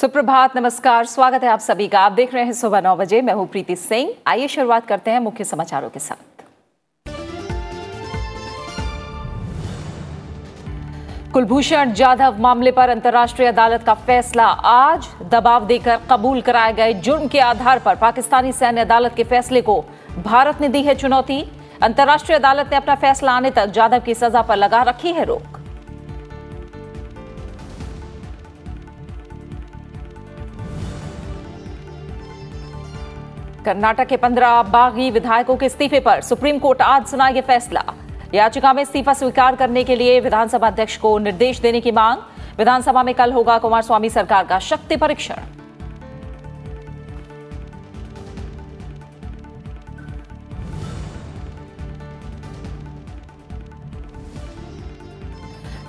सुप्रभात, नमस्कार, स्वागत है आप सभी का। आप देख रहे हैं सुबह 9 बजे। मैं हूं प्रीति सिंह। आइए शुरुआत करते हैं मुख्य समाचारों के साथ। कुलभूषण जाधव मामले पर अंतर्राष्ट्रीय अदालत का फैसला आज। दबाव देकर कबूल कराए गए जुर्म के आधार पर पाकिस्तानी सैन्य अदालत के फैसले को भारत ने दी है चुनौती। अंतर्राष्ट्रीय अदालत ने अपना फैसला आने तक जाधव की सजा पर लगा रखी है रोक। कर्नाटक के 15 बागी विधायकों के इस्तीफे पर सुप्रीम कोर्ट आज सुनाएगी फैसला। याचिका में इस्तीफा स्वीकार करने के लिए विधानसभा अध्यक्ष को निर्देश देने की मांग। विधानसभा में कल होगा कुमारस्वामी सरकार का शक्ति परीक्षण।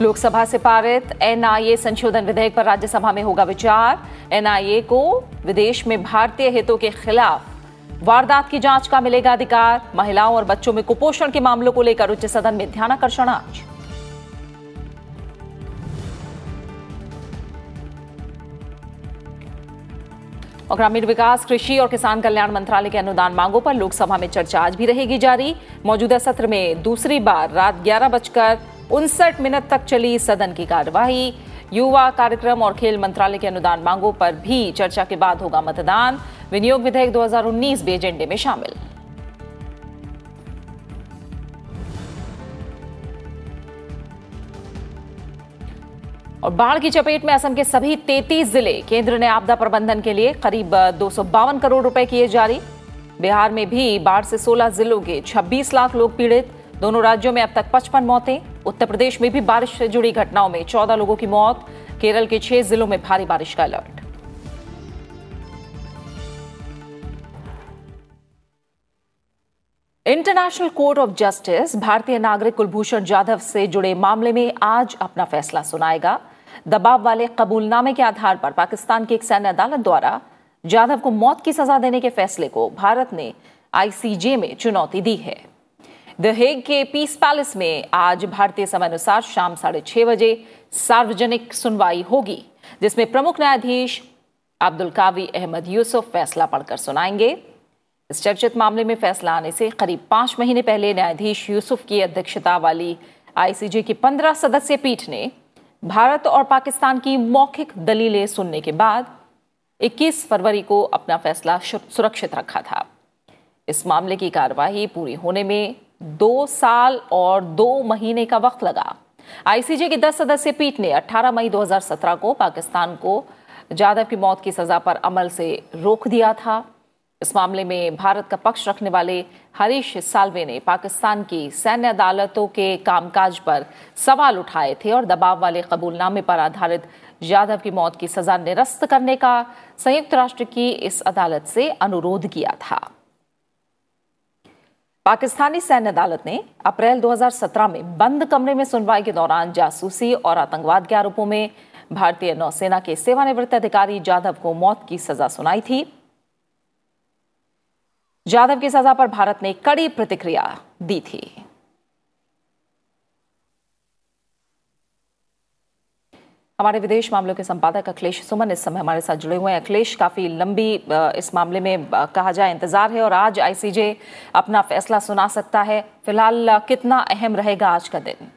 लोकसभा से पारित एनआईए संशोधन विधेयक पर राज्यसभा में होगा विचार। एनआईए को विदेश में भारतीय हितों के खिलाफ वारदात की जांच का मिलेगा अधिकार। महिलाओं और बच्चों में कुपोषण के मामलों को लेकर उच्च सदन में ध्यानाकर्षण आज। और ग्रामीण विकास, कृषि और किसान कल्याण मंत्रालय के अनुदान मांगों पर लोकसभा में चर्चा आज भी रहेगी जारी। मौजूदा सत्र में दूसरी बार रात 11:59 तक चली सदन की कार्यवाही। युवा कार्यक्रम और खेल मंत्रालय के अनुदान मांगों पर भी चर्चा के बाद होगा मतदान। विनियोग विधेयक 2019 भी एजेंडे में शामिल। और बाढ़ की चपेट में असम के सभी 33 जिले। केंद्र ने आपदा प्रबंधन के लिए करीब 252 करोड़ रुपए किए जारी। बिहार में भी बाढ़ से 16 जिलों के 26 लाख लोग पीड़ित। दोनों राज्यों में अब तक 55 मौतें। उत्तर प्रदेश में भी बारिश से जुड़ी घटनाओं में 14 लोगों की मौत। केरल के 6 जिलों में भारी बारिश का alert. International court of justice भारतीय नागरिक कुलभूषण जाधव से जुड़े मामले में आज अपना फैसला सुनाएगा। दबाव वाले कबूलनामे के आधार पर पाकिस्तान की एक सैन्य अदालत द्वारा जाधव को मौत की सजा देने के फैसले को भारत ने आईसीजे में चुनौती दी है। द हेग के पीस पैलेस में आज भारतीय समय अनुसार शाम 6:30 बजे सार्वजनिक सुनवाई होगी, जिसमें प्रमुख न्यायाधीश अब्दुल कावी अहमद यूसुफ फैसला पढ़कर सुनाएंगे। इस चर्चित मामले में फैसला आने से करीब 5 महीने पहले न्यायाधीश यूसुफ की अध्यक्षता वाली आईसीजे की 15 सदस्यीय पीठ ने भारत और पाकिस्तान की मौखिक दलीलें सुनने के बाद 21 फरवरी को अपना फैसला सुरक्षित रखा था। इस मामले की कार्यवाही पूरी होने में 2 साल और 2 महीने का वक्त लगा। आईसीजे की 10 सदस्यीय पीठ ने 18 मई 2017 को पाकिस्तान को जाधव की मौत की सजा पर अमल से रोक दिया था। इस मामले में भारत का पक्ष रखने वाले हरीश साल्वे ने पाकिस्तान की सैन्य अदालतों के कामकाज पर सवाल उठाए थे और दबाव वाले कबूलनामे पर आधारित जाधव की मौत की सजा निरस्त करने का संयुक्त राष्ट्र की इस अदालत से अनुरोध किया था। पाकिस्तानी सैन्य अदालत ने अप्रैल 2017 में बंद कमरे में सुनवाई के दौरान जासूसी और आतंकवाद के आरोपों में भारतीय नौसेना के सेवानिवृत्त अधिकारी जाधव को मौत की सजा सुनाई थी। जाधव की सजा पर भारत ने कड़ी प्रतिक्रिया दी थी। हमारे विदेश मामलों के संपादक अखिलेश सुमन इस समय हमारे साथ जुड़े हुए हैं। अखिलेश, काफी लंबी इस मामले में कहा जाए इंतजार है और आज आईसीजे अपना फैसला सुना सकता है। फिलहाल कितना अहम रहेगा आज का दिन?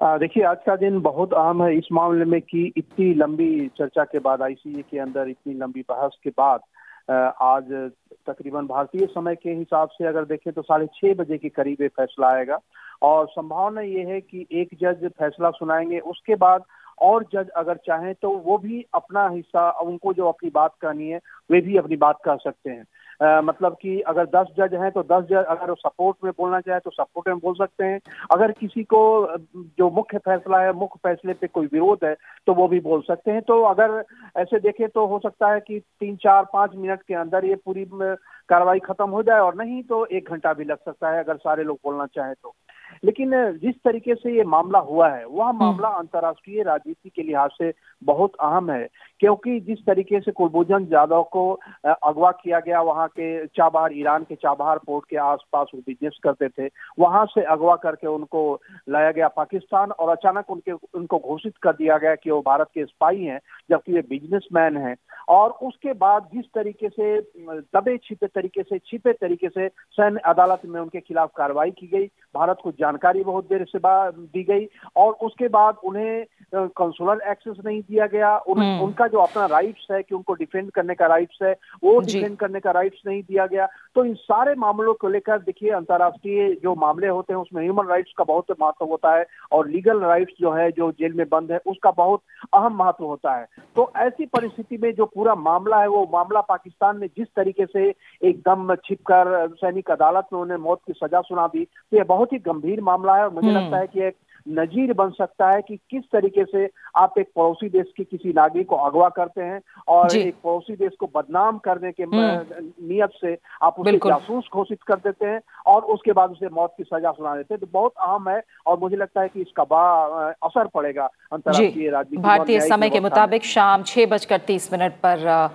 देखिए, आज का दिन बहुत अहम है इस मामले में कि इतनी लंबी चर्चा के बाद, आईसीजे के अंदर इतनी लंबी बहस के बाद आज तकरीबन भारतीय समय के हिसाब से अगर देखें तो 6:30 बजे के करीब ये फैसला आएगा और संभावना ये है कि एक जज फैसला सुनाएंगे। उसके बाद और जज अगर चाहें तो वो भी अपना हिस्सा, उनको जो अपनी बात कहनी है वे भी अपनी बात कह सकते हैं। मतलब कि अगर 10 जज हैं तो 10 जज अगर सपोर्ट में बोलना चाहे तो सपोर्ट में बोल सकते हैं। अगर किसी को जो मुख्य फैसला है, मुख्य फैसले पे कोई विरोध है तो वो भी बोल सकते हैं। तो अगर ऐसे देखें तो हो सकता है कि 3, 4, 5 मिनट के अंदर ये पूरी कार्रवाई खत्म हो जाए और नहीं तो 1 घंटा भी लग सकता है अगर सारे लोग बोलना चाहें तो। लेकिन जिस तरीके से ये मामला हुआ है वह मामला अंतर्राष्ट्रीय राजनीति के लिहाज से बहुत अहम है, क्योंकि जिस तरीके से कुलभूषण जाधव को अगवा किया गया, वहां के चाबहार, ईरान के चाबहार पोर्ट के आसपास वो बिजनेस करते थे, वहां से अगवा करके उनको लाया गया पाकिस्तान और अचानक उनको घोषित कर दिया गया कि वो भारत के स्पाई हैं, जबकि वे बिजनेसमैन हैं। और उसके बाद जिस तरीके से दबे छिपे तरीके से सैन्य अदालत में उनके खिलाफ कार्रवाई की गई, भारत को जानकारी बहुत देर से दी गई और उसके बाद उन्हें कंसुलर एक्सेस नहीं दिया गया, उनका जो अपना राइट्स है कि उनको डिफेंड करने का राइट्स है, वो डिफेंड करने का राइट्स नहीं दिया गया। तो इन सारे मामलों को लेकर देखिए, अंतर्राष्ट्रीय जो मामले होते हैं उसमें ह्यूमन राइट्स का बहुत महत्व होता है और लीगल राइट्स जो है, जो जेल में बंद है, उसका बहुत अहम महत्व होता है। तो ऐसी परिस्थिति में जो पूरा मामला है, वो मामला पाकिस्तान ने जिस तरीके से एकदम छिपकर सैनिक अदालत में उन्हें मौत की सजा सुना दी, तो यह बहुत ही गंभीर मामला है और मुझे लगता है कि एक नजीर बन सकता है कि किस तरीके से आप एक पड़ोसी देश के किसी नागरिक को अगवा करते हैं और एक पड़ोसी देश को बदनाम करने के नियत से आप उसे जासूस घोषित कर देते हैं और उसके बाद उसे मौत की सजा सुना देते हैं। तो बहुत अहम है और मुझे लगता है कि इसका बड़ा असर पड़ेगा अंतर्राष्ट्रीय राजनीति। भारतीय समय के मुताबिक शाम 6:30 पर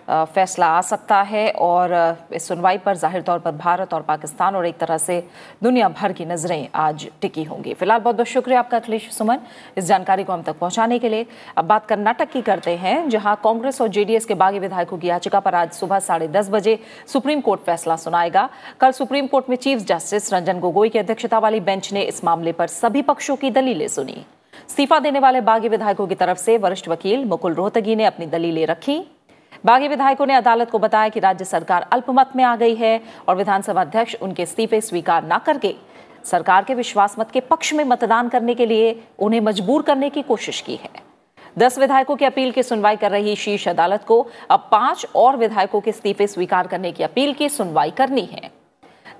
फैसला आ सकता है और इस सुनवाई पर जाहिर तौर पर भारत और पाकिस्तान और एक तरह से दुनिया भर की नजरें आज टिकी होंगी। फिलहाल बहुत बहुत शुक्रिया आपका अखिलेश सुमन, इस जानकारी को हम तक पहुंचाने के लिए। अब बात कर्नाटक की करते हैं, जहां कांग्रेस और जेडीएस के बागी विधायकों की याचिका पर आज सुबह 10:30 बजे सुप्रीम कोर्ट फैसला सुनाएगा। कल सुप्रीम कोर्ट में चीफ जस्टिस रंजन गोगोई की अध्यक्षता वाली बेंच ने इस मामले पर सभी पक्षों की दलीलें सुनी। इस्तीफा देने वाले बागी विधायकों की तरफ से वरिष्ठ वकील मुकुल रोहतगी ने अपनी दलीलें रखी। बागी विधायकों ने अदालत को बताया कि राज्य सरकार अल्पमत में आ गई है और विधानसभा अध्यक्ष उनके इस्तीफे स्वीकार न करके सरकार के विश्वास मत के पक्ष में मतदान करने के लिए उन्हें मजबूर करने की कोशिश की है। 10 विधायकों की अपील की सुनवाई कर रही शीर्ष अदालत को अब 5 और विधायकों के इस्तीफे स्वीकार करने की अपील की सुनवाई करनी है।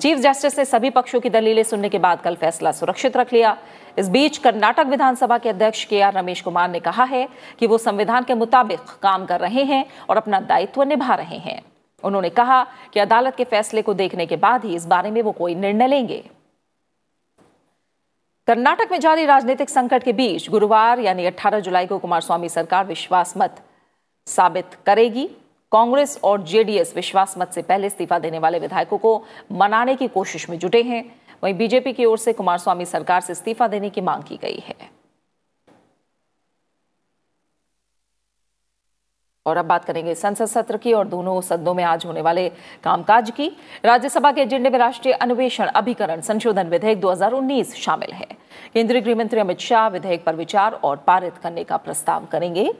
चीफ जस्टिस ने सभी पक्षों की दलीलें सुनने के बाद कल फैसला सुरक्षित रख लिया। इस बीच कर्नाटक विधानसभा के अध्यक्ष के.आर. रमेश कुमार ने कहा है कि वो संविधान के मुताबिक काम कर रहे हैं और अपना दायित्व निभा रहे हैं। उन्होंने कहा कि अदालत के फैसले को देखने के बाद ही इस बारे में वो कोई निर्णय लेंगे। कर्नाटक में जारी राजनीतिक संकट के बीच गुरुवार यानी 18 जुलाई को कुमारस्वामी सरकार विश्वास मत साबित करेगी। कांग्रेस और जेडीएस विश्वास मत से पहले इस्तीफा देने वाले विधायकों को मनाने की कोशिश में जुटे हैं। वहीं बीजेपी की ओर से कुमारस्वामी सरकार से इस्तीफा देने की मांग की गई है। और अब बात करेंगे संसद सत्र की और दोनों सदनों में आज होने वाले कामकाज की। राज्यसभा के एजेंडे में राष्ट्रीय अन्वेषण अभिकरण संशोधन विधेयक 2019 शामिल है। केंद्रीय गृह मंत्री अमित शाह विधेयक पर विचार और पारित करने का प्रस्ताव करेंगे।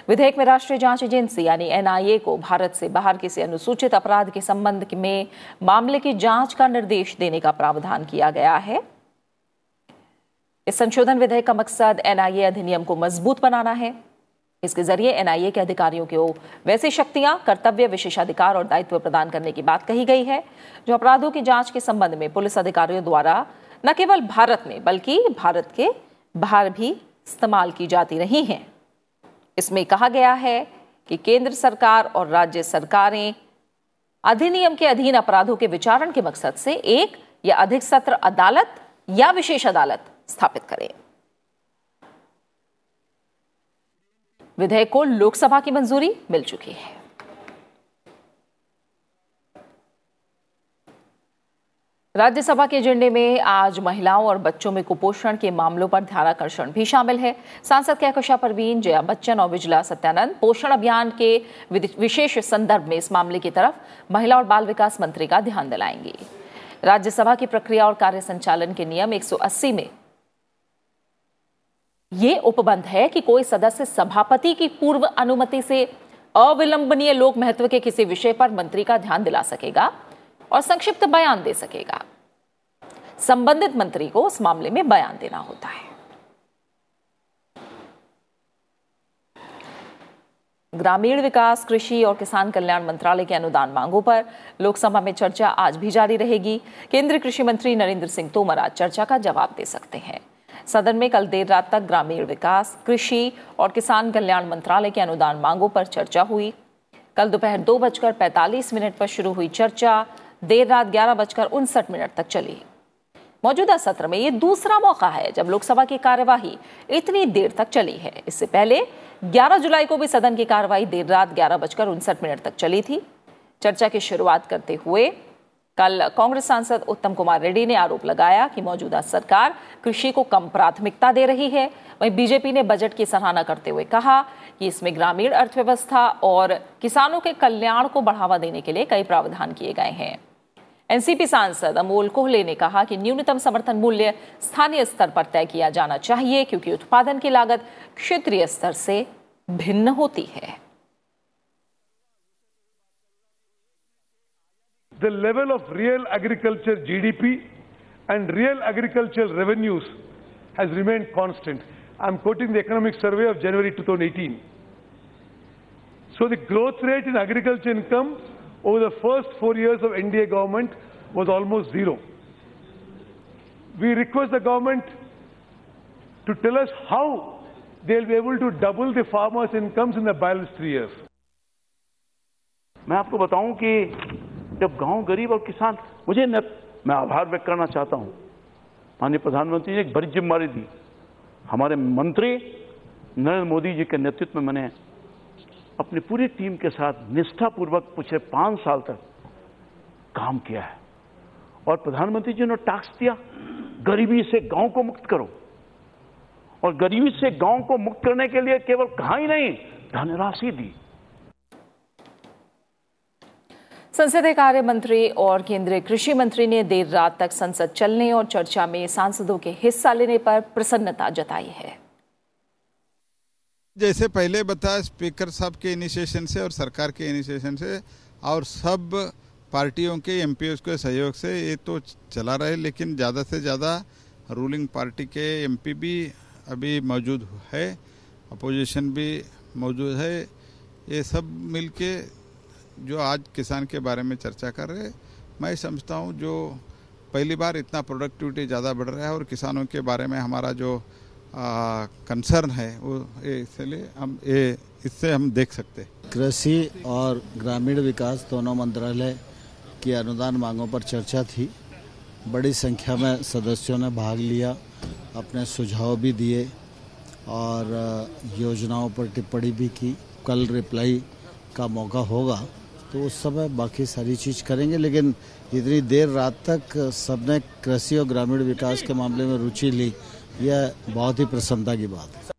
विधेयक में राष्ट्रीय जांच एजेंसी यानी एनआईए को भारत से बाहर किसी अनुसूचित अपराध के संबंध में मामले की जांच का निर्देश देने का प्रावधान किया गया है। इस संशोधन विधेयक का मकसद एनआईए अधिनियम को मजबूत बनाना है। इसके जरिए एनआईए के अधिकारियों को वैसी शक्तियां, कर्तव्य, विशेषाधिकार और दायित्व प्रदान करने की बात कही गई है जो अपराधों की जांच के संबंध में पुलिस अधिकारियों द्वारा न केवल भारत में बल्कि भारत के बाहर भी इस्तेमाल की जाती रही हैं। इसमें कहा गया है कि केंद्र सरकार और राज्य सरकारें अधिनियम के अधीन अपराधों के विचारण के मकसद से एक या अधिक सत्र अदालत या विशेष अदालत स्थापित करें। विधेयक को लोकसभा की मंजूरी मिल चुकी है। राज्यसभा के एजेंडे में आज महिलाओं और बच्चों में कुपोषण के मामलों पर ध्यानाकर्षण भी शामिल है। सांसद कहकशा परवीन, जया बच्चन और विजला सत्यानंद पोषण अभियान के विशेष संदर्भ में इस मामले की तरफ महिला और बाल विकास मंत्री का ध्यान दिलाएंगी। राज्यसभा की प्रक्रिया और कार्य संचालन के नियम 180 में ये उपबंध है कि कोई सदस्य सभापति की पूर्व अनुमति से अविलंबनीय लोक महत्व के किसी विषय पर मंत्री का ध्यान दिला सकेगा और संक्षिप्त बयान दे सकेगा। संबंधित मंत्री को उस मामले में बयान देना होता है। ग्रामीण विकास, कृषि और किसान कल्याण मंत्रालय के अनुदान मांगों पर लोकसभा में चर्चा आज भी जारी रहेगी। केंद्रीय कृषि मंत्री नरेंद्र सिंह तोमर आज चर्चा का जवाब दे सकते हैं। सदन में कल देर रात तक ग्रामीण विकास, कृषि और किसान कल्याण मंत्रालय के अनुदान मांगों पर चर्चा हुई। कल दोपहर 2:45 पर शुरू हुई चर्चा देर रात 11:59 तक चली। मौजूदा सत्र में ये दूसरा मौका है जब लोकसभा की कार्यवाही इतनी देर तक चली है। इससे पहले 11 जुलाई को भी सदन की कार्यवाही देर रात 11:59 तक चली थी। चर्चा की शुरुआत करते हुए कल कांग्रेस सांसद उत्तम कुमार रेड्डी ने आरोप लगाया कि मौजूदा सरकार कृषि को कम प्राथमिकता दे रही है। वहीं बीजेपी ने बजट की सराहना करते हुए कहा कि इसमें ग्रामीण अर्थव्यवस्था और किसानों के कल्याण को बढ़ावा देने के लिए कई प्रावधान किए गए हैं। एनसीपी सांसद अमोल कोहले ने कहा कि न्यूनतम समर्थन मूल्य स्थानीय स्तर पर तय किया जाना चाहिए क्योंकि उत्पादन की लागत क्षेत्रीय स्तर से भिन्न होती है। The level of real agriculture GDP and real agricultural revenues has remained constant. I'm quoting the economic survey of January 2018. So the growth rate in agriculture income over the first 4 years of NDA government was almost zero. We request the government to tell us how they'll be able to double the farmers' incomes in the balance 3 years. मैं आपको बताऊं कि जब गांव गरीब और किसान मैं आभार व्यक्त करना चाहता हूं। माननीय प्रधानमंत्री जी ने एक बड़ी जिम्मेदारी दी। हमारे मंत्री नरेंद्र मोदी जी के नेतृत्व में मैंने अपनी पूरी टीम के साथ निष्ठापूर्वक पिछले 5 साल तक काम किया है और प्रधानमंत्री जी ने टास्क दिया, गरीबी से गांव को मुक्त करो। और गरीबी से गांव को मुक्त करने के लिए केवल कहा ही नहीं, धनराशि दी। संसदीय कार्य मंत्री और केंद्रीय कृषि मंत्री ने देर रात तक संसद चलने और चर्चा में सांसदों के हिस्सा लेने पर प्रसन्नता जताई है। जैसे पहले बताया, स्पीकर साहब के इनिशिएशन से और सरकार के इनिशिएशन से और सब पार्टियों के एमपीओ के सहयोग से ये तो चला रहे, लेकिन ज़्यादा से ज़्यादा रूलिंग पार्टी के एमपी भी अभी मौजूद है, अपोजिशन भी मौजूद है। ये सब मिलके जो आज किसान के बारे में चर्चा कर रहे हैं, मैं समझता हूँ जो पहली बार इतना प्रोडक्टिविटी ज़्यादा बढ़ रहा है और किसानों के बारे में हमारा जो कंसर्न है वो इसलिए इससे हम देख सकते हैं। कृषि और ग्रामीण विकास दोनों मंत्रालय की अनुदान मांगों पर चर्चा थी। बड़ी संख्या में सदस्यों ने भाग लिया, अपने सुझाव भी दिए और योजनाओं पर टिप्पणी भी की। कल रिप्लाई का मौका होगा तो उस समय बाकी सारी चीज़ करेंगे, लेकिन इतनी देर रात तक सबने कृषि और ग्रामीण विकास के मामले में रुचि ली, यह बहुत ही प्रसन्नता की बात है।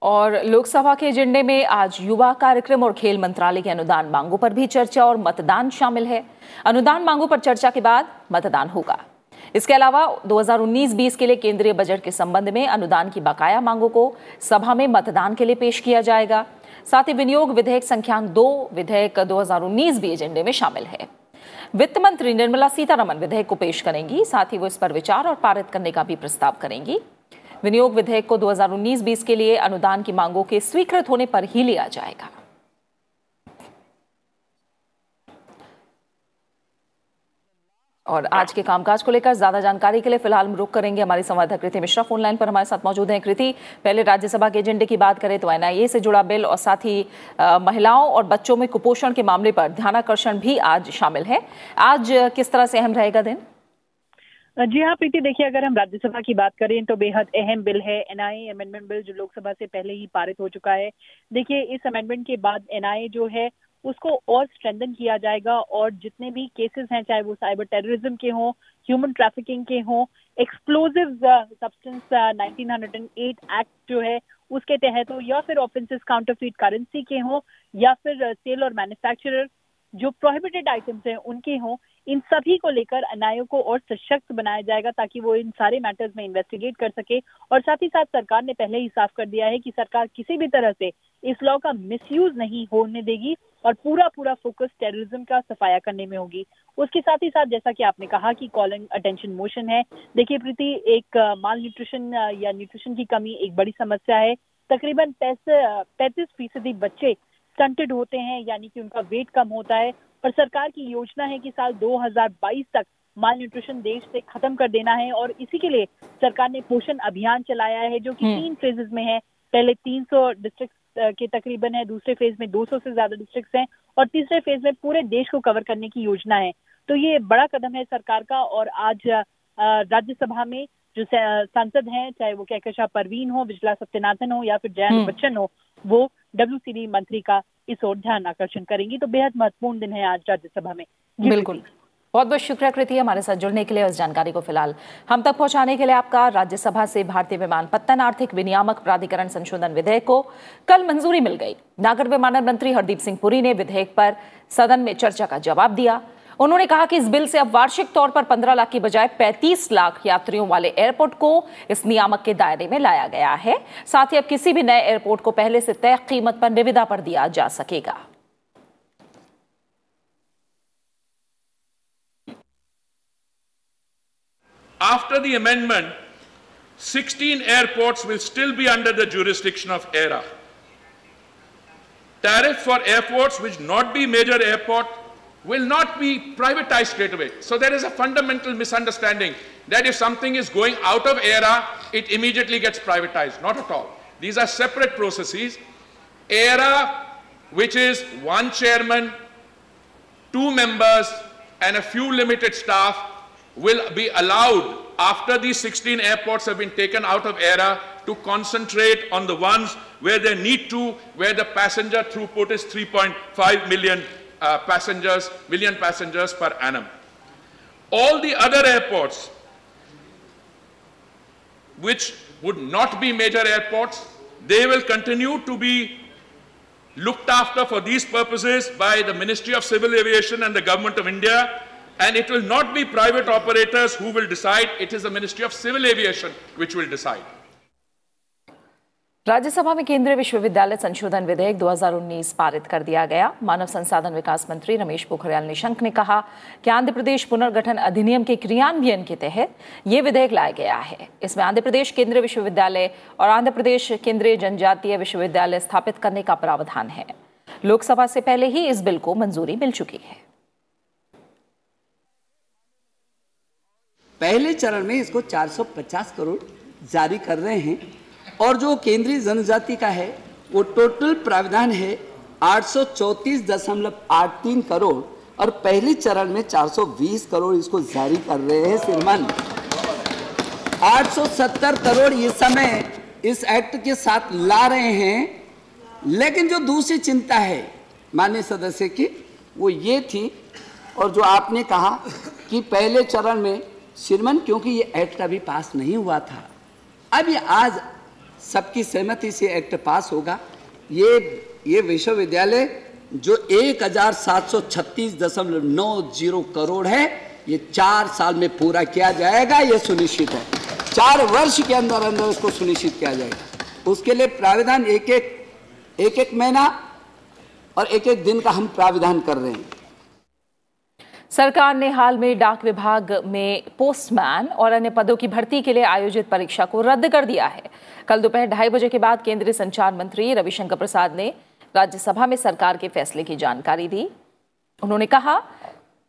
और लोकसभा के एजेंडे में आज युवा कार्यक्रम और खेल मंत्रालय के अनुदान मांगों पर भी चर्चा और मतदान शामिल है। अनुदान मांगों पर चर्चा के बाद मतदान होगा। इसके अलावा 2019-20 के लिए केंद्रीय बजट के संबंध में अनुदान की बकाया मांगों को सभा में मतदान के लिए पेश किया जाएगा। साथ ही विनियोग विधेयक संख्या 2 विधेयक 2019 भी एजेंडे में शामिल है। वित्त मंत्री निर्मला सीतारमण विधेयक को पेश करेंगी, साथ ही वो इस पर विचार और पारित करने का भी प्रस्ताव करेंगी। विनियोग विधेयक को 2019-20 के लिए अनुदान की मांगों के स्वीकृत होने पर ही लिया जाएगा। और आज के कामकाज को लेकर ज्यादा जानकारी के लिए फिलहाल हम रुक करेंगे। हमारी संवाददाता कृति मिश्रा फोन लाइन पर हमारे साथ मौजूद हैं। कृति, पहले राज्यसभा के एजेंडे की बात करें तो एनआईए से जुड़ा बिल और साथ ही महिलाओं और बच्चों में कुपोषण के मामले पर ध्यानाकर्षण भी आज शामिल है। आज किस तरह से अहम रहेगा दिन? जी हाँ प्रीति, देखिए अगर हम राज्यसभा की बात करें तो बेहद अहम बिल है एनआईए अमेंडमेंट बिल, जो लोकसभा से पहले ही पारित हो चुका है। देखिए इस अमेंडमेंट के बाद एनआईए जो है उसको और स्ट्रेंथन किया जाएगा और जितने भी केसेस हैं, चाहे वो साइबर टेररिज्म के हों, ह्यूमन ट्रैफिकिंग के हों, एक्सप्लोजिव सब्सटेंस 1908 एक्ट जो है उसके तहत हो, या फिर ऑफेंसेस काउंटरफीट करेंसी के हों, या फिर सेल और मैन्युफैक्चरर जो प्रोहिबिटेड आइटम्स हैं उनके हों, इन सभी को लेकर एनआईए को और सशक्त बनाया जाएगा ताकि वो इन सारे मैटर्स में इन्वेस्टिगेट कर सके। और साथ ही साथ सरकार ने पहले ही साफ कर दिया है कि सरकार किसी भी तरह से इस लॉ का मिसयूज नहीं होने देगी और पूरा फोकस टेररिज्म का सफाया करने में होगी। उसके साथ ही साथ जैसा कि आपने कहा कि कॉलिंग अटेंशन मोशन है। देखिए प्रीति, एक माल न्यूट्रिशन या न्यूट्रिशन की कमी एक बड़ी समस्या है। तकरीबन 35% बच्चे स्टंटेड होते हैं, यानी कि उनका वेट कम होता है। और सरकार की योजना है कि साल 2022 तक माल न्यूट्रिशन देश से खत्म कर देना है और इसी के लिए सरकार ने पोषण अभियान चलाया है जो कि 3 फेजेस में है। पहले 300 डिस्ट्रिक्ट के तकरीबन है, दूसरे फेज में 200 से ज्यादा डिस्ट्रिक्ट्स हैं और तीसरे फेज में पूरे देश को कवर करने की योजना है। तो ये बड़ा कदम है सरकार का। और आज राज्यसभा में जो सांसद हैं, चाहे वो कहकशा परवीन हो, विजला सत्यनाथन हो या फिर जयंत बच्चन हो, वो WCD मंत्री का इस ओर ध्यान आकर्षण करेंगी। तो बेहद महत्वपूर्ण दिन है आज राज्यसभा में। बिल्कुल, बहुत बहुत शुक्रिया कृति हमारे साथ जुड़ने के लिए। इस जानकारी को फिलहाल हम तक पहुंचाने के लिए आपका। राज्यसभा से भारतीय विमानपत्तन आर्थिक विनियामक प्राधिकरण संशोधन विधेयक को कल मंजूरी मिल गई। नागर विमानन मंत्री हरदीप सिंह पुरी ने विधेयक पर सदन में चर्चा का जवाब दिया। उन्होंने कहा कि इस बिल से अब वार्षिक तौर पर 15 लाख की बजाय 35 लाख यात्रियों वाले एयरपोर्ट को इस नियामक के दायरे में लाया गया है। साथ ही अब किसी भी नए एयरपोर्ट को पहले से तय कीमत पर निविदा पर दिया जा सकेगा। After the amendment, 16 airports will still be under the jurisdiction of AERA. Tariff for airports which not be major airport will not be privatized straight away. So there is a fundamental misunderstanding that if something is going out of AERA, it immediately gets privatized. Not at all. These are separate processes. AERA, which is one chairman, 2 members, and a few limited staff, will be allowed, after these 16 airports have been taken out of AERA, to concentrate on the ones where they need to, where the passenger throughput is 3.5 million passengers per annum. All the other airports, which would not be major airports, they will continue to be looked after for these purposes by the Ministry of Civil Aviation and the Government of India. And it will not be private operators who will decide. It is the Ministry of Civil Aviation which will decide. Rajya Sabha में केंद्रीय विश्वविद्यालय संशोधन विधेयक 2019 पारित कर दिया गया। मानव संसाधन विकास मंत्री रमेश पोखरियाल निशंक ने कहा कि आंध्र प्रदेश पुनर्गठन अधिनियम के क्रियान्वयन के तहत ये विधेयक लाया गया है। इसमें आंध्र प्रदेश केंद्रीय विश्वविद्यालय और आंध्र प्रदेश केंद्रीय जनजातीय विश्वविद्यालय स्थापित करने का प्रावधान है। लोकसभा से पहले ही इस बिल को मंजूरी मिल चुकी है। पहले चरण में इसको 450 करोड़ जारी कर रहे हैं और जो केंद्रीय जनजाति का है वो टोटल प्रावधान है 834.83 करोड़ और पहले चरण में 420 करोड़ इसको जारी कर रहे हैं। श्रीमान 870 करोड़ इस समय इस एक्ट के साथ ला रहे हैं। लेकिन जो दूसरी चिंता है माननीय सदस्य की वो ये थी और जो आपने कहा कि पहले चरण में श्रीमान क्योंकि ये एक्ट अभी पास नहीं हुआ था, अभी आज सबकी सहमति से एक्ट पास होगा। ये विश्वविद्यालय जो 1736.90 करोड़ है ये 4 साल में पूरा किया जाएगा, ये सुनिश्चित है। 4 वर्ष के अंदर अंदर इसको सुनिश्चित किया जाएगा। उसके लिए प्राविधान एक एक महीना और एक एक दिन का हम प्राविधान कर रहे हैं। सरकार ने हाल में डाक विभाग में पोस्टमैन और अन्य पदों की भर्ती के लिए आयोजित परीक्षा को रद्द कर दिया है। कल दोपहर 2:30 बजे के बाद केंद्रीय संचार मंत्री रविशंकर प्रसाद ने राज्यसभा में सरकार के फैसले की जानकारी दी। उन्होंने कहा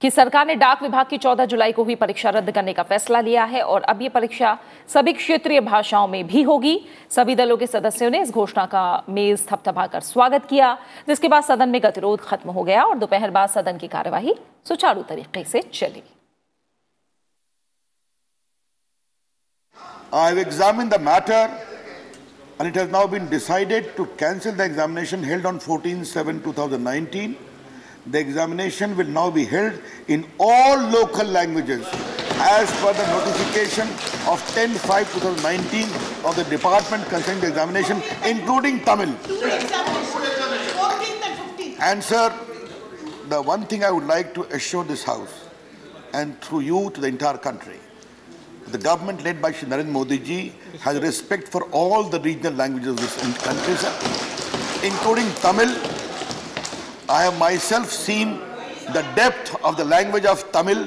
कि सरकार ने डाक विभाग की 14 जुलाई को हुई परीक्षा रद्द करने का फैसला लिया है और अब ये परीक्षा सभी क्षेत्रीय भाषाओं में भी होगी। सभी दलों के सदस्यों ने इस घोषणा का मेज थपथपाकर स्वागत किया, जिसके बाद सदन में गतिरोध खत्म हो गया और दोपहर बाद सदन की कार्यवाही सुचारू तरीके से चली। I have examined the matter and it has now been decided to cancel the examination held on 14/7/2019. The examination will now be held in all local languages as per the notification of 10/5/2019 of the department concerning the examination, including Tamil. And sir, the one thing I would like to assure this House and through you to the entire country, the government led by Shri Narendra Modi ji has respect for all the regional languages of this country, sir, including Tamil. I have myself seen the depth of the language of Tamil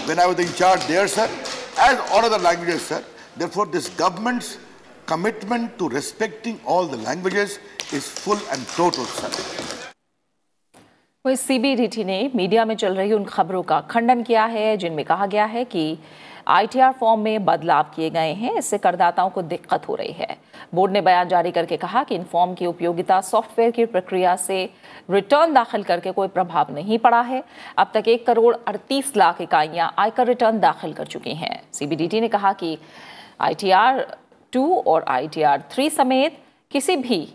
when I was in charge there, sir, as all other languages, sir. Therefore, this government's commitment to respecting all the languages is full and total, sir. CBDT ने media में चल रही उन खबरों का खंडन किया है जिनमें कहा गया है कि ITR फॉर्म में बदलाव किए गए हैं। इससे करदाताओं को दिक्कत हो रही है। बोर्ड ने बयान जारी करके कहा कि इन फॉर्म की उपयोगिता सॉफ्टवेयर की प्रक्रिया से रिटर्न दाखिल करके कोई प्रभाव नहीं पड़ा है। अब तक 1 करोड़ 38 लाख इकाइयां आयकर रिटर्न दाखिल कर चुकी हैं। CBDT ने कहा कि ITR 2 और ITR 3 समेत किसी भी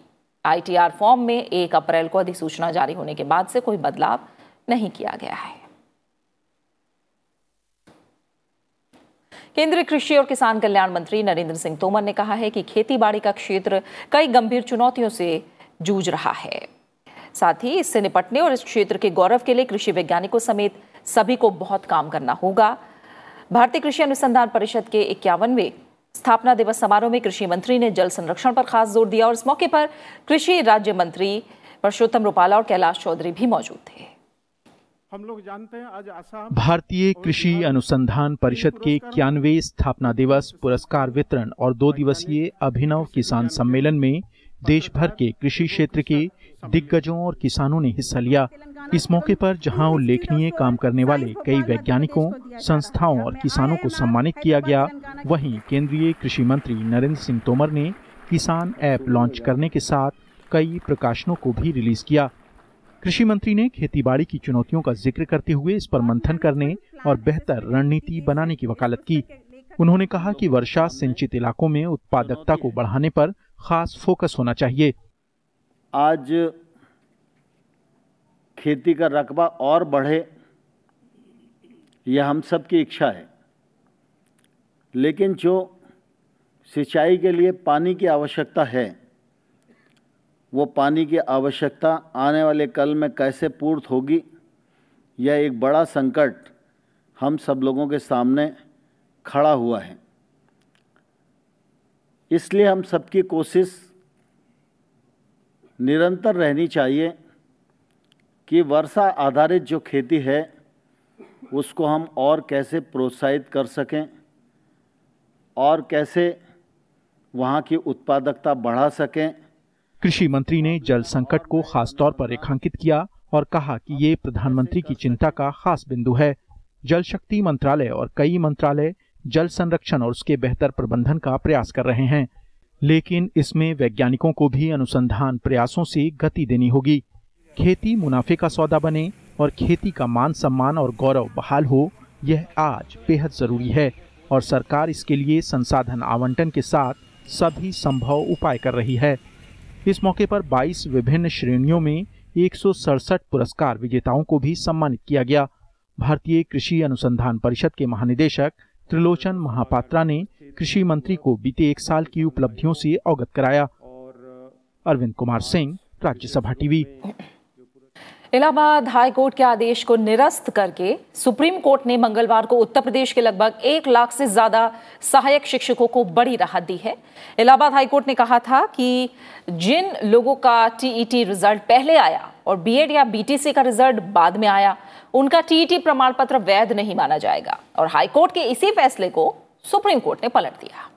ITR फॉर्म में 1 अप्रैल को अधिसूचना जारी होने के बाद से कोई बदलाव नहीं किया गया है। केंद्रीय कृषि और किसान कल्याण मंत्री नरेंद्र सिंह तोमर ने कहा है कि खेती बाड़ी का क्षेत्र कई गंभीर चुनौतियों से जूझ रहा है। साथ ही इससे निपटने और इस क्षेत्र के गौरव के लिए कृषि वैज्ञानिकों समेत सभी को बहुत काम करना होगा। भारतीय कृषि अनुसंधान परिषद के 51वें स्थापना दिवस समारोह में कृषि मंत्री ने जल संरक्षण पर खास जोर दिया और इस मौके पर कृषि राज्य मंत्री परषोत्तम रुपाला और कैलाश चौधरी भी मौजूद थे। हम लोग जानते हैं आज आसाम भारतीय कृषि अनुसंधान परिषद के 91वें स्थापना दिवस पुरस्कार वितरण और 2 दिवसीय अभिनव किसान सम्मेलन में देश भर के कृषि क्षेत्र के दिग्गजों और किसानों ने हिस्सा लिया। इस मौके पर जहां उल्लेखनीय काम करने वाले कई वैज्ञानिकों, संस्थाओं और किसानों को सम्मानित किया गया, वहीं केंद्रीय कृषि मंत्री नरेंद्र सिंह तोमर ने किसान ऐप लॉन्च करने के साथ कई प्रकाशनों को भी रिलीज किया। कृषि मंत्री ने खेतीबाड़ी की चुनौतियों का जिक्र करते हुए इस पर मंथन करने और बेहतर रणनीति बनाने की वकालत की। उन्होंने कहा कि वर्षा सिंचित इलाकों में उत्पादकता को बढ़ाने पर खास फोकस होना चाहिए। आज खेती का रकबा और बढ़े, यह हम सब की इच्छा है, लेकिन जो सिंचाई के लिए पानी की आवश्यकता है, वो पानी की आवश्यकता आने वाले कल में कैसे पूर्त होगी, यह एक बड़ा संकट हम सब लोगों के सामने खड़ा हुआ है। इसलिए हम सबकी कोशिश निरंतर रहनी चाहिए कि वर्षा आधारित जो खेती है उसको हम और कैसे प्रोत्साहित कर सकें और कैसे वहाँ की उत्पादकता बढ़ा सकें। कृषि मंत्री ने जल संकट को खास तौर पर रेखांकित किया और कहा कि ये प्रधानमंत्री की चिंता का खास बिंदु है। जल शक्ति मंत्रालय और कई मंत्रालय जल संरक्षण और उसके बेहतर प्रबंधन का प्रयास कर रहे हैं, लेकिन इसमें वैज्ञानिकों को भी अनुसंधान प्रयासों से गति देनी होगी। खेती मुनाफे का सौदा बने और खेती का मान सम्मान और गौरव बहाल हो, यह आज बेहद जरूरी है और सरकार इसके लिए संसाधन आवंटन के साथ सभी संभव उपाय कर रही है। इस मौके पर 22 विभिन्न श्रेणियों में 167 पुरस्कार विजेताओं को भी सम्मानित किया गया। भारतीय कृषि अनुसंधान परिषद के महानिदेशक त्रिलोचन महापात्रा ने कृषि मंत्री को बीते 1 साल की उपलब्धियों से अवगत कराया। Arvind Kumar Singh, Rajya Sabha TV. Allahabad high court के आदेश को निरस्त करके सुप्रीम कोर्ट ने मंगलवार को उत्तर प्रदेश के लगभग 1 लाख से ज्यादा सहायक शिक्षकों को बड़ी राहत दी है। इलाहाबाद हाई कोर्ट ने कहा था कि जिन लोगों का TET रिजल्ट पहले आया और BEd या BTC का रिजल्ट बाद में आया, उनका TET प्रमाण पत्र वैध नहीं माना जाएगा और हाई कोर्ट के इसी फैसले को सुप्रीम कोर्ट ने पलट दिया।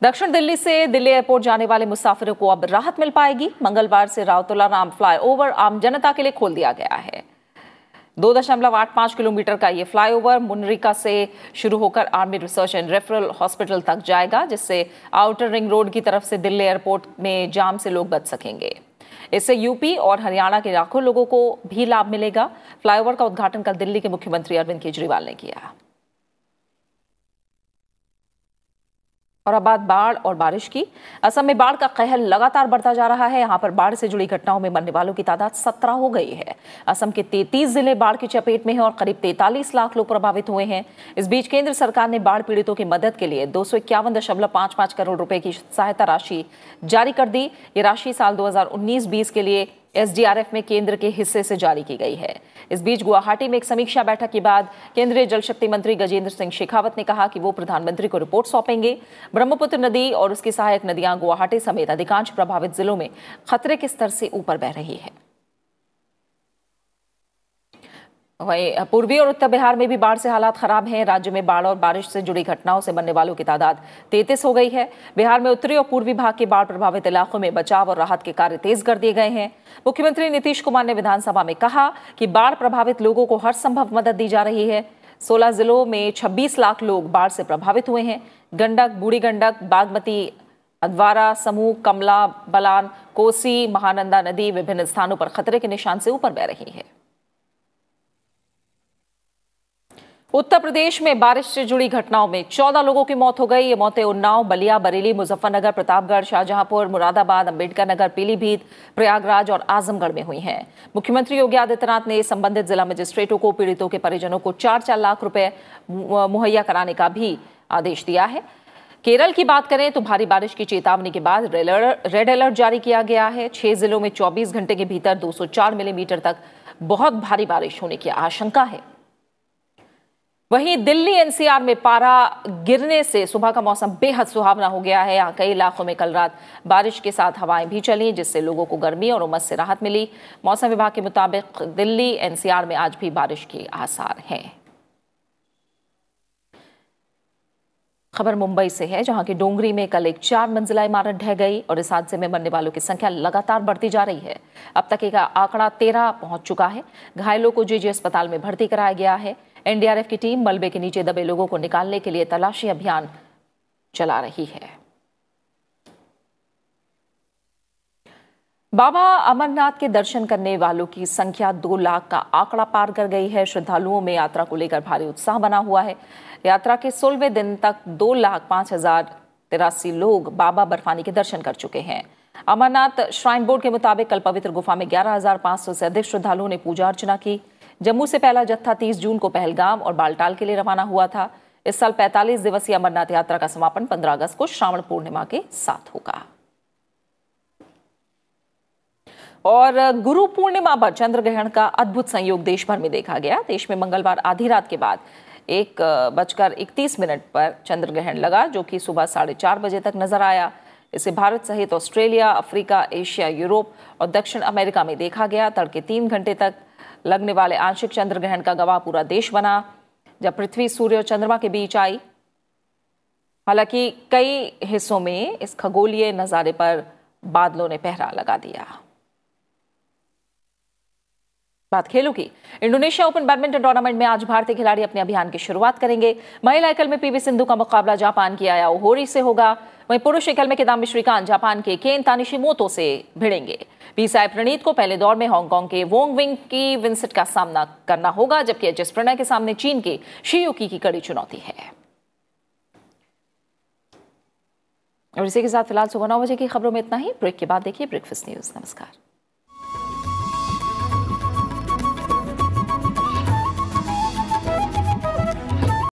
दक्षिण दिल्ली से दिल्ली एयरपोर्ट जाने वाले मुसाफिरों को अब राहत मिल पाएगी। मंगलवार से राउतला राम फ्लाईओवर आम जनता के लिए खोल दिया गया है। 2.85 किलोमीटर का ये फ्लाईओवर मुनरिका से शुरू होकर army research and referral hospital तक जाएगा, जिससे आउटर रिंग रोड की तरफ से दिल्ली एयरपोर्ट में जाम से लोग बच सकेंगे। इससे यूपी और हरियाणा के लाखों लोगों को भी लाभ मिलेगा। फ्लाईओवर का उद्घाटन कल दिल्ली के मुख्यमंत्री अरविंद केजरीवाल ने किया। और अब बात बाढ़ और बारिश की। असम में बाढ़ का कहर लगातार बढ़ता जा रहा है। यहां पर बाढ़ से जुड़ी घटनाओं में मरने वालों की तादाद 17 हो गई है। असम के 33 जिले बाढ़ की चपेट में हैं और करीब 43 लाख लोग प्रभावित हुए हैं। इस बीच केंद्र सरकार ने बाढ़ पीड़ितों की मदद के लिए 251.55 करोड़ रुपए की सहायता राशि जारी कर दी। ये राशि साल 2019-20 के लिए SDRF में केंद्र के हिस्से से जारी की गई है। इस बीच गुवाहाटी में एक समीक्षा बैठक के बाद केंद्रीय जल शक्ति मंत्री गजेंद्र सिंह शेखावत ने कहा कि वो प्रधानमंत्री को रिपोर्ट सौंपेंगे। ब्रह्मपुत्र नदी और उसकी सहायक नदियां गुवाहाटी समेत अधिकांश प्रभावित जिलों में खतरे के स्तर से ऊपर बह रही है। वहीं पूर्वी और उत्तर बिहार में भी बाढ़ से हालात खराब हैं। राज्य में बाढ़ और बारिश से जुड़ी घटनाओं से मरने वालों की तादाद 33 हो गई है। बिहार में उत्तरी और पूर्वी भाग के बाढ़ प्रभावित इलाकों में बचाव और राहत के कार्य तेज कर दिए गए हैं। मुख्यमंत्री नीतीश कुमार ने विधानसभा में कहा कि बाढ़ प्रभावित लोगों को हर संभव मदद दी जा रही है। 16 जिलों में 26 लाख लोग बाढ़ से प्रभावित हुए हैं। गंडक, बूढ़ी गंडक, बागमती, अधवारा समूह, कमला बलान, कोसी, महानंदा नदी विभिन्न स्थानों पर खतरे के निशान से ऊपर बह रही है। उत्तर प्रदेश में बारिश से जुड़ी घटनाओं में 14 लोगों की मौत हो गई। ये मौतें उन्नाव, बलिया, बरेली, मुजफ्फरनगर, प्रतापगढ़, शाहजहांपुर, मुरादाबाद, अंबेडकर नगर, पीलीभीत, प्रयागराज और आजमगढ़ में हुई हैं। मुख्यमंत्री योगी आदित्यनाथ ने संबंधित जिला मजिस्ट्रेटों को पीड़ितों के परिजनों को 4-4 लाख रुपए मुहैया कराने का भी आदेश दिया है। केरल की बात करें तो भारी बारिश की चेतावनी के बाद रेड अलर्ट जारी किया गया है। 6 जिलों में 24 घंटे के भीतर 204 मिलीमीटर तक बहुत भारी बारिश होने की आशंका है। वहीं दिल्ली एनसीआर में पारा गिरने से सुबह का मौसम बेहद सुहावना हो गया है। यहाँ कई इलाकों में कल रात बारिश के साथ हवाएं भी चली, जिससे लोगों को गर्मी और उमस से राहत मिली। मौसम विभाग के मुताबिक दिल्ली एनसीआर में आज भी बारिश के आसार हैं। खबर मुंबई से है, जहां की डोंगरी में कल एक 4 मंजिला इमारत ढह गई और इस हादसे में मरने वालों की संख्या लगातार बढ़ती जा रही है। अब तक का आंकड़ा 13 पहुंच चुका है। घायलों को जीजी अस्पताल में भर्ती कराया गया है। एनडीआरएफ की टीम मलबे के नीचे दबे लोगों को निकालने के लिए तलाशी अभियान चला रही है। बाबा अमरनाथ के दर्शन करने वालों की संख्या 2 लाख का आंकड़ा पार कर गई है। श्रद्धालुओं में यात्रा को लेकर भारी उत्साह बना हुआ है। यात्रा के 16वें दिन तक 2,05,083 लोग बाबा बर्फानी के दर्शन कर चुके हैं। अमरनाथ श्राइन बोर्ड के मुताबिक कल पवित्र गुफा में 11,500 से अधिक श्रद्धालुओं ने पूजा अर्चना की। जम्मू से पहला जत्था 30 जून को पहलगाम और बालटाल के लिए रवाना हुआ था। इस साल 45 दिवसीय अमरनाथ यात्रा का समापन 15 अगस्त को श्रावण पूर्णिमा के साथ होगा। और गुरु पूर्णिमा पर चंद्र ग्रहण का अद्भुत संयोग देश भर में देखा गया। देश में मंगलवार आधी रात के बाद 1:31 पर चंद्र ग्रहण लगा, जो कि सुबह 4:30 बजे तक नजर आया। इसे भारत सहित ऑस्ट्रेलिया, अफ्रीका, एशिया, यूरोप और दक्षिण अमेरिका में देखा गया। तड़के 3 घंटे तक लगने वाले आंशिक चंद्र ग्रहण का गवाह पूरा देश बना, जब पृथ्वी, सूर्य और चंद्रमा के बीच आई। हालांकि कई हिस्सों में इस खगोलीय नजारे पर बादलों ने पहरा लगा दिया। बात खेलों की। इंडोनेशिया ओपन बैडमिंटन टूर्नामेंट में आज भारतीय खिलाड़ी अपने अभियान की शुरुआत करेंगे। महिला एकल में पीवी सिंधु का मुकाबला जापान की आया ओहोरी से होगा। वहीं पुरुष एकल में किदाम्बी श्रीकांत जापान के केन तानिशीमोतो से भिड़ेंगे। बी साई प्रणीत को पहले दौर में हांगकांग के वोंग विंग की विंसेंट का सामना करना होगा, जबकि एच एस प्रणय के सामने चीन के शी युकी की कड़ी चुनौती है। और इसी के साथ फिलहाल सुबह 9 बजे की खबरों में इतना ही। ब्रेक के बाद देखिए ब्रेकफास्ट न्यूज। नमस्कार।